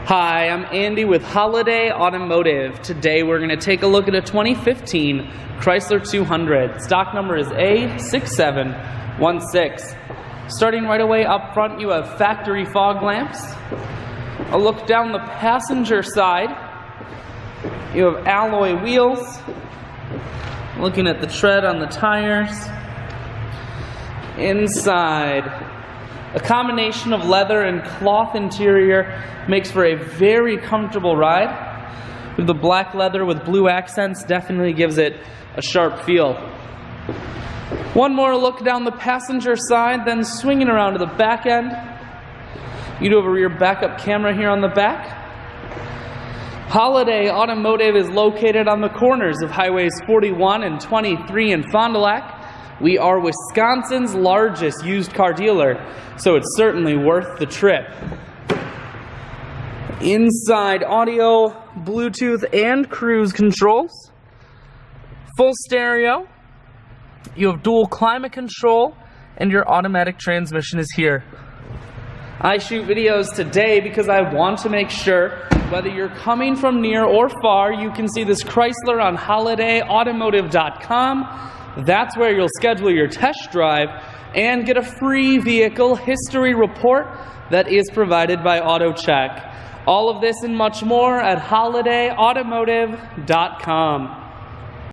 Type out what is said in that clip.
Hi, I'm Andy with Holiday Automotive. Today we're going to take a look at a 2015 Chrysler 200. Stock number is A6716. Starting right away up front, you have factory fog lamps. A look down the passenger side, you have alloy wheels. Looking at the tread on the tires. Inside, a combination of leather and cloth interior makes for a very comfortable ride. The black leather with blue accents definitely gives it a sharp feel. One more look down the passenger side, then swinging around to the back end. You do have a rear backup camera here on the back. Holiday Automotive is located on the corners of Highways 41 and 23 in Fond du Lac. We are Wisconsin's largest used car dealer, so it's certainly worth the trip. Inside, audio, Bluetooth, and cruise controls. Full stereo. You have dual climate control, and your automatic transmission is here. I shoot videos today because I want to make sure whether you're coming from near or far, you can see this Chrysler on holidayautomotive.com. That's where you'll schedule your test drive and get a free vehicle history report that is provided by AutoCheck. All of this and much more at holidayautomotive.com.